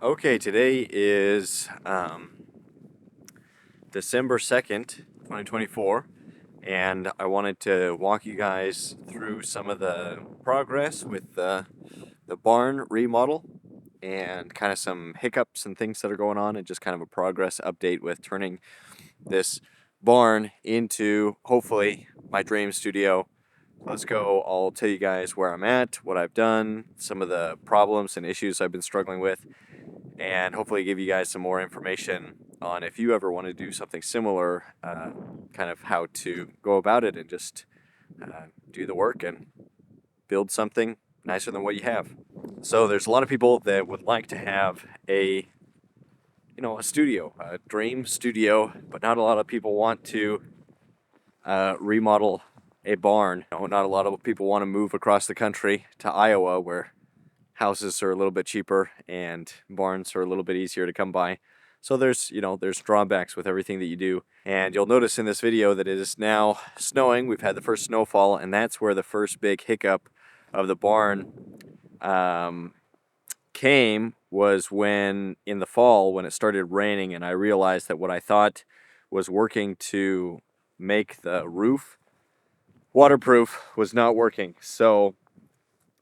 Okay, today is December 2nd, 2024, and I wanted to walk you guys through some of the progress with the barn remodel and kind of some hiccups and things that are going on, and just kind of a progress update with turning this barn into, hopefully, my dream studio. Let's go. I'll tell you guys where I'm at, what I've done, some of the problems and issues I've been struggling with, and hopefully give you guys some more information on if you ever want to do something similar, kind of how to go about it and just do the work and build something nicer than what you have. So there's a lot of people that would like to have a studio, a dream studio, but not a lot of people want to remodel a barn. Not a lot of people want to move across the country to Iowa, where houses are a little bit cheaper and barns are a little bit easier to come by. So there's drawbacks with everything that you do. And you'll notice in this video that it is now snowing. We've had the first snowfall, and that's where the first big hiccup of the barn came, was when in the fall, when it started raining, and I realized that what I thought was working to make the roof waterproof was not working. So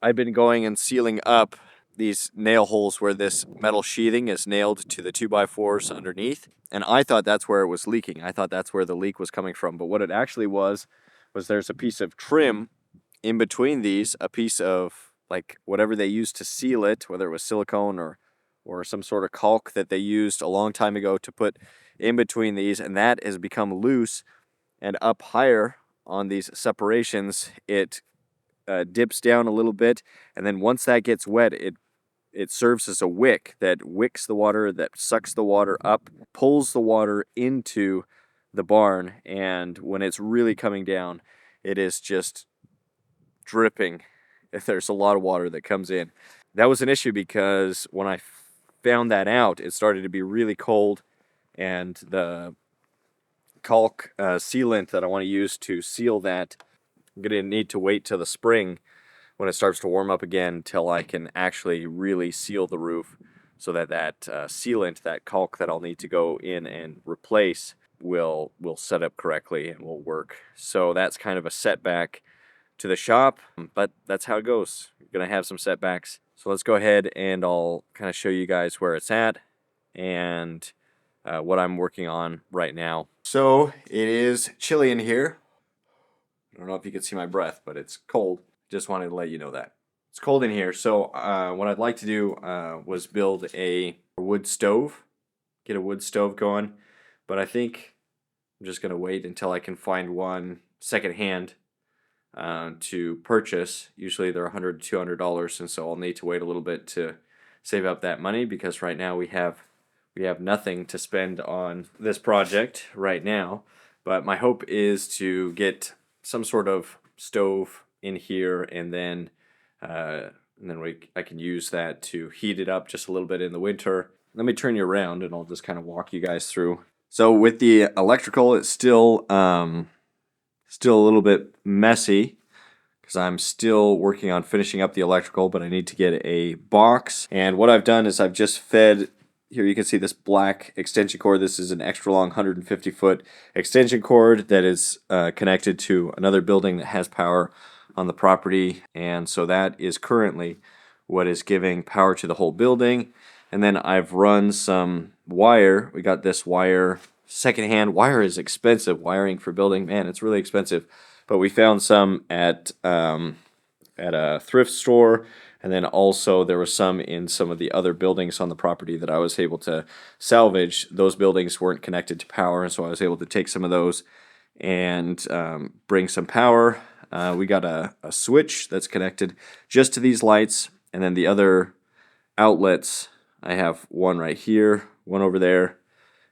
I've been going and sealing up these nail holes where this metal sheathing is nailed to the 2x4s underneath, and I thought that's where it was leaking. I thought that's where the leak was coming from, but what it actually was there's a piece of trim in between these, a piece of like whatever they used to seal it, whether it was silicone or some sort of caulk that they used a long time ago to put in between these, and that has become loose, and up higher on these separations it dips down a little bit, and then once that gets wet, it serves as a wick that wicks the water, that sucks the water up, pulls the water into the barn, and when it's really coming down, it is just dripping. There's a lot of water that comes in. That was an issue because when I found that out, it started to be really cold, and the caulk sealant that I want to use to seal that, I'm going to need to wait till the spring when it starts to warm up again till I can actually really seal the roof, so that sealant, that caulk that I'll need to go in and replace, will set up correctly and will work. So that's kind of a setback to the shop, but that's how it goes. You're going to have some setbacks. So let's go ahead and I'll kind of show you guys where it's at and what I'm working on right now. So it is chilly in here. I don't know if you can see my breath, but it's cold. Just wanted to let you know that. It's cold in here. So what I'd like to do was build a wood stove, get a wood stove going. But I think I'm just going to wait until I can find one secondhand to purchase. Usually they're $100 to $200, and so I'll need to wait a little bit to save up that money, because right now we have nothing to spend on this project right now. But my hope is to get some sort of stove in here, and then I can use that to heat it up just a little bit in the winter. Let me turn you around and I'll just kind of walk you guys through. So with the electrical, it's still a little bit messy because I'm still working on finishing up the electrical, but I need to get a box. And what I've done is I've just fed, here you can see this black extension cord. This is an extra long 150-foot extension cord that is connected to another building that has power on the property, and so that is currently what is giving power to the whole building. And then I've run some wire. We got this wire secondhand. Wire is expensive. Wiring for building, man, it's really expensive. But we found some at a thrift store, and then also there was some in some of the other buildings on the property that I was able to salvage. Those buildings weren't connected to power, and so I was able to take some of those and bring some power. We got a switch that's connected just to these lights, and then the other outlets, I have one right here, one over there,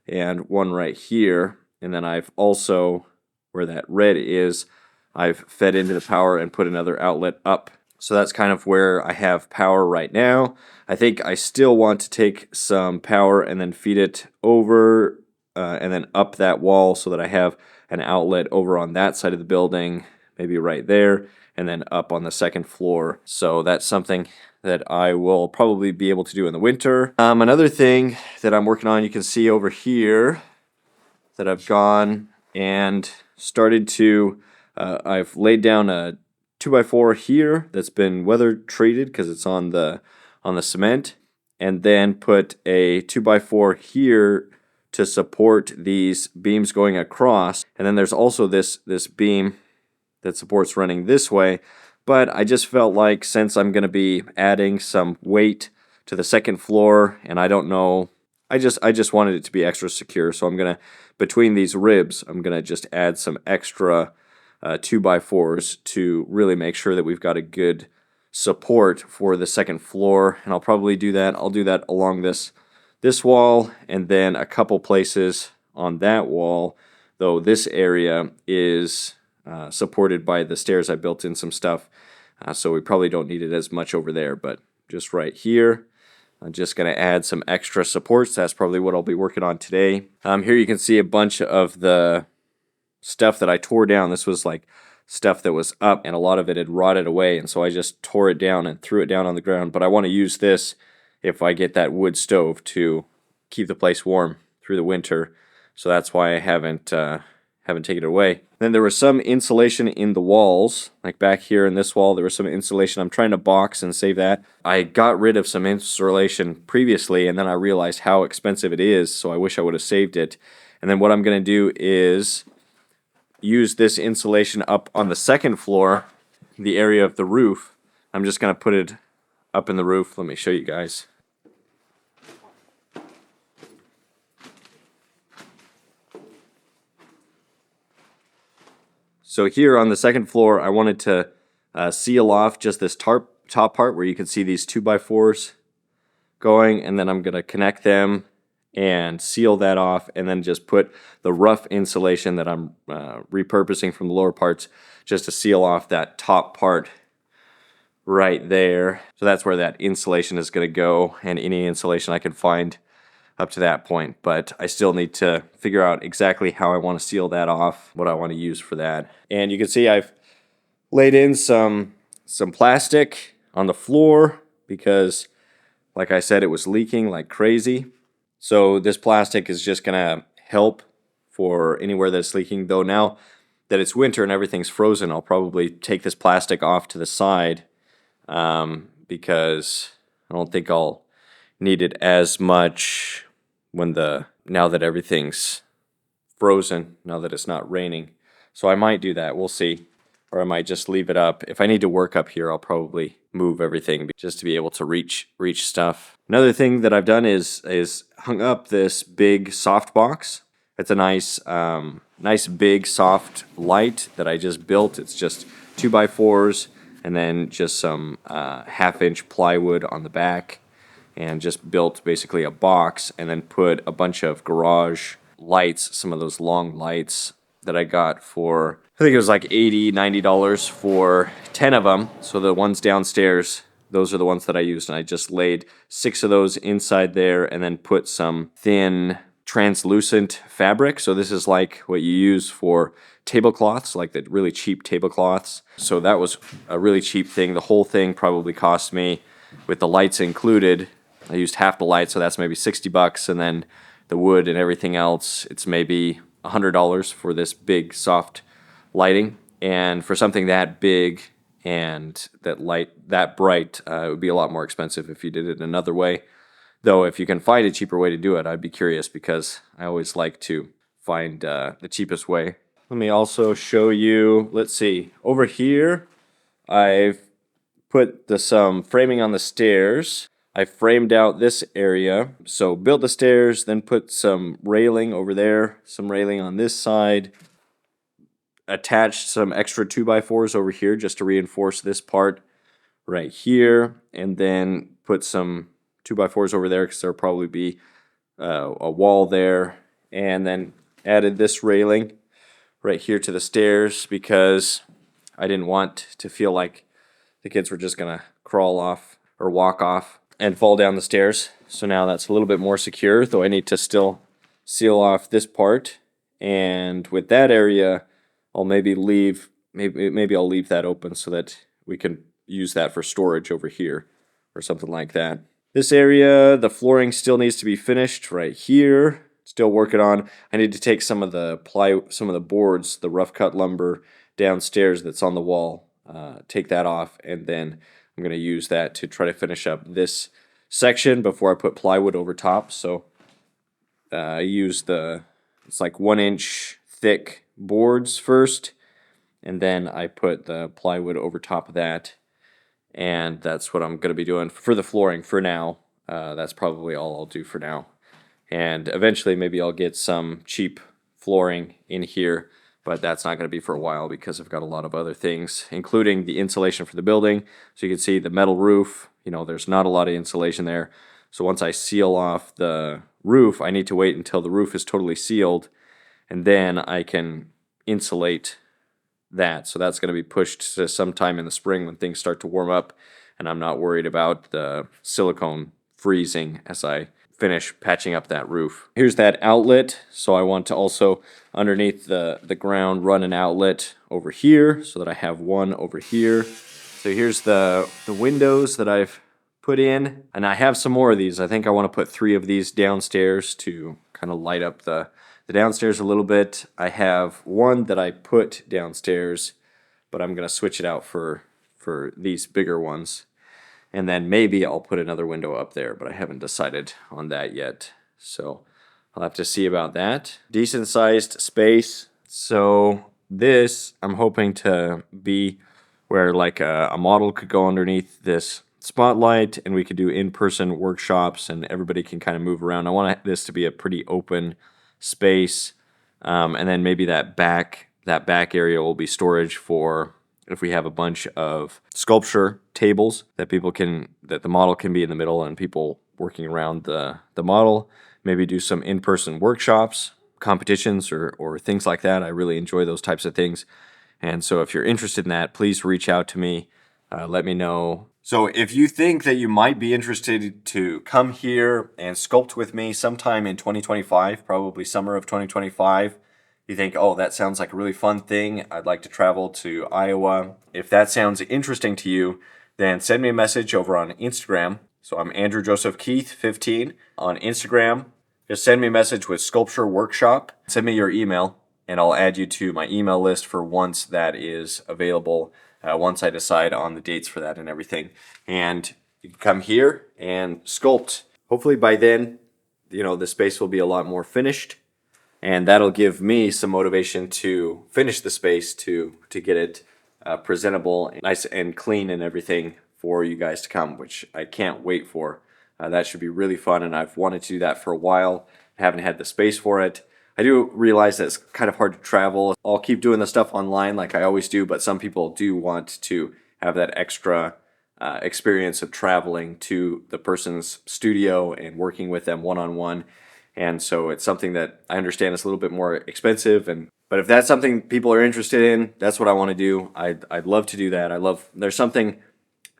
and one right here. And then I've also, where that red is, I've fed into the power and put another outlet up. So that's kind of where I have power right now. I think I still want to take some power and then feed it over and then up that wall, so that I have an outlet over on that side of the building, maybe right there, and then up on the second floor. So that's something that I will probably be able to do in the winter. Another thing that I'm working on, you can see over here that I've gone and started to, I've laid down a 2x4 here that's been weather treated because it's on the cement, and then put a 2x4 here to support these beams going across. And then there's also this beam that supports running this way. But I just felt like, since I'm going to be adding some weight to the second floor, and I don't know, I just wanted it to be extra secure. So I'm going to, between these ribs, I'm going to just add some extra 2x4s to really make sure that we've got a good support for the second floor. And I'll probably do that. I'll do that along this wall, and then a couple places on that wall, though this area is supported by the stairs. I built in some stuff, so we probably don't need it as much over there, but just right here, I'm just going to add some extra supports. That's probably what I'll be working on today. Here you can see a bunch of the stuff that I tore down. This was like stuff that was up, and a lot of it had rotted away, and so I just tore it down and threw it down on the ground. But I want to use this if I get that wood stove to keep the place warm through the winter. So that's why I haven't taken it away. Then there was some insulation in the walls, like back here in this wall, there was some insulation. I'm trying to box and save that. I got rid of some insulation previously, and then I realized how expensive it is, so I wish I would have saved it. And then what I'm going to do is use this insulation up on the second floor, the area of the roof. I'm just going to put it up in the roof. Let me show you guys. So here on the second floor, I wanted to seal off just this top part where you can see these 2x4s going, and then I'm going to connect them and seal that off, and then just put the rough insulation that I'm repurposing from the lower parts just to seal off that top part right there. So that's where that insulation is going to go, and any insulation I can find up to that point. But I still need to figure out exactly how I want to seal that off, what I want to use for that. And you can see I've laid in some plastic on the floor because, like I said, it was leaking like crazy. So this plastic is just going to help for anywhere that's leaking. Though now that it's winter and everything's frozen, I'll probably take this plastic off to the side because I don't think I'll need it as much now that everything's frozen, now that it's not raining. So I might do that. We'll see. Or I might just leave it up. If I need to work up here, I'll probably move everything just to be able to reach stuff. Another thing that I've done is hung up this big soft box. It's a nice big soft light that I just built. It's just 2x4s and then just some 1/2-inch plywood on the back, and just built basically a box, and then put a bunch of garage lights, some of those long lights that I got for, I think it was like $80, $90 for 10 of them. So the ones downstairs, those are the ones that I used, and I just laid 6 of those inside there, and then put some thin translucent fabric. So this is like what you use for tablecloths, like the really cheap tablecloths. So that was a really cheap thing. The whole thing probably cost me, with the lights included, I used half the light, so that's maybe $60, and then the wood and everything else, it's maybe $100 for this big soft lighting. And for something that big and that light, that bright, it would be a lot more expensive if you did it another way. Though if you can find a cheaper way to do it, I'd be curious, because I always like to find the cheapest way. Let me also show you, let's see, over here I've put some framing on the stairs. I framed out this area, so built the stairs, then put some railing over there, some railing on this side, attached some extra 2x4s over here just to reinforce this part right here, and then put some 2x4s over there because there'll probably be a wall there, and then added this railing right here to the stairs because I didn't want to feel like the kids were just gonna crawl off or walk off and fall down the stairs. So now that's a little bit more secure, though I need to still seal off this part. And with that area, I'll maybe leave maybe I'll leave that open so that we can use that for storage over here or something like that. This area, the flooring still needs to be finished right here. Still working on. I need to take some of the boards, the rough cut lumber downstairs that's on the wall, take that off, and then I'm going to use that to try to finish up this section before I put plywood over top. So I use it's like 1 inch thick boards first, and then I put the plywood over top of that. And that's what I'm going to be doing for the flooring for now. That's probably all I'll do for now. And eventually maybe I'll get some cheap flooring in here, but that's not going to be for a while because I've got a lot of other things, including the insulation for the building. So you can see the metal roof, there's not a lot of insulation there. So once I seal off the roof, I need to wait until the roof is totally sealed, and then I can insulate that. So that's going to be pushed to sometime in the spring when things start to warm up, and I'm not worried about the silicone freezing as I finish patching up that roof. Here's that outlet. So I want to also, underneath the ground, run an outlet over here so that I have one over here. So here's the windows that I've put in, and I have some more of these. I think I want to put 3 of these downstairs to kind of light up the downstairs a little bit. I have one that I put downstairs, but I'm going to switch it out for these bigger ones. And then maybe I'll put another window up there, but I haven't decided on that yet. So I'll have to see about that. Decent sized space. So this, I'm hoping to be where like a model could go underneath this spotlight, and we could do in-person workshops, and everybody can kind of move around. I want this to be a pretty open space, and then maybe that back area will be storage for if we have a bunch of sculpture tables that the model can be in the middle and people working around the model. Maybe do some in-person workshops, competitions, or things like that. I really enjoy those types of things, and so if you're interested in that, please reach out to me. Let me know. So if you think that you might be interested to come here and sculpt with me sometime in 2025, probably summer of 2025, you think, oh, that sounds like a really fun thing, I'd like to travel to Iowa. If that sounds interesting to you, then send me a message over on Instagram. So I'm Andrew Joseph Keith 15 on Instagram. Just send me a message with Sculpture Workshop. Send me your email, and I'll add you to my email list for once that is available. Once I decide on the dates for that and everything. And you can come here and sculpt. Hopefully by then, the space will be a lot more finished, and that'll give me some motivation to finish the space to get it presentable and nice and clean and everything for you guys to come, which I can't wait for. That should be really fun, and I've wanted to do that for a while. I haven't had the space for it. I do realize that it's kind of hard to travel. I'll keep doing the stuff online like I always do, but some people do want to have that extra experience of traveling to the person's studio and working with them one-on-one. And so it's something that I understand is a little bit more expensive. But if that's something people are interested in, that's what I want to do. I'd love to do that. There's something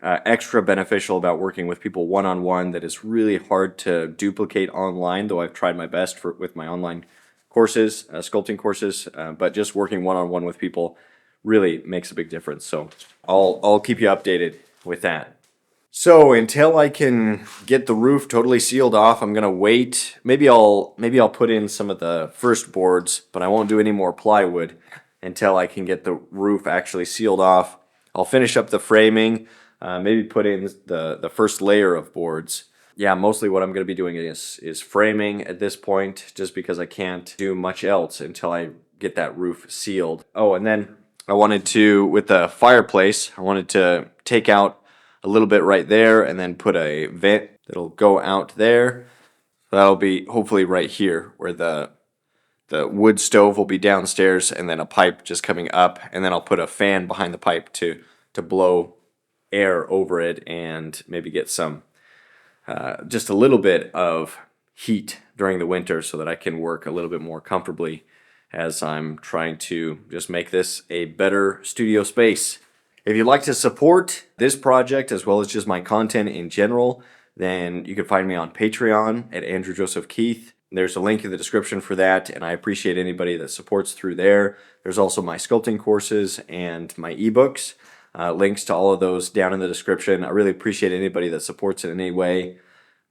extra beneficial about working with people one-on-one that is really hard to duplicate online, though I've tried my best with my online courses, sculpting courses, but just working one-on-one with people really makes a big difference. So I'll keep you updated with that. So until I can get the roof totally sealed off, I'm gonna wait. Maybe I'll put in some of the first boards, but I won't do any more plywood until I can get the roof actually sealed off. I'll finish up the framing, maybe put in the first layer of boards. Yeah, mostly what I'm going to be doing is framing at this point, just because I can't do much else until I get that roof sealed. Oh, and then I wanted to, with the fireplace, I wanted to take out a little bit right there and then put a vent that'll go out there. That'll be hopefully right here where the wood stove will be downstairs, and then a pipe just coming up, and then I'll put a fan behind the pipe to blow air over it and maybe get some just a little bit of heat during the winter so that I can work a little bit more comfortably as I'm trying to just make this a better studio space. If you'd like to support this project as well as just my content in general, then you can find me on Patreon at Andrew Joseph Keith. There's a link in the description for that, and I appreciate anybody that supports through there. There's also my sculpting courses and my ebooks. Links to all of those down in the description. I really appreciate anybody that supports it in any way,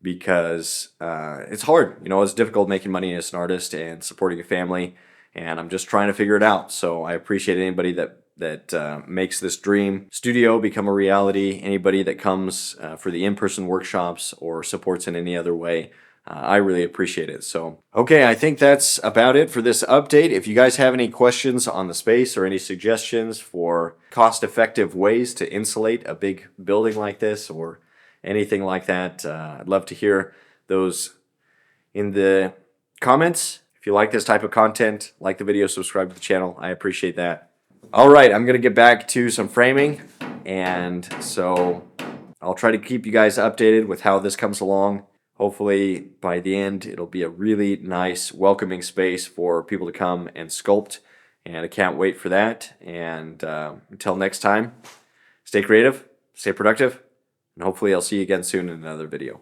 because it's hard. You know, it's difficult making money as an artist and supporting a family, and I'm just trying to figure it out. So I appreciate anybody that makes this dream studio become a reality, anybody that comes for the in-person workshops or supports in any other way. I really appreciate it. So, okay, I think that's about it for this update. If you guys have any questions on the space or any suggestions for cost-effective ways to insulate a big building like this or anything like that, I'd love to hear those in the comments. If you like this type of content, like the video, subscribe to the channel. I appreciate that. All right, I'm going to get back to some framing, and so I'll try to keep you guys updated with how this comes along. Hopefully, by the end, it'll be a really nice, welcoming space for people to come and sculpt, and I can't wait for that. And until next time, stay creative, stay productive, and hopefully I'll see you again soon in another video.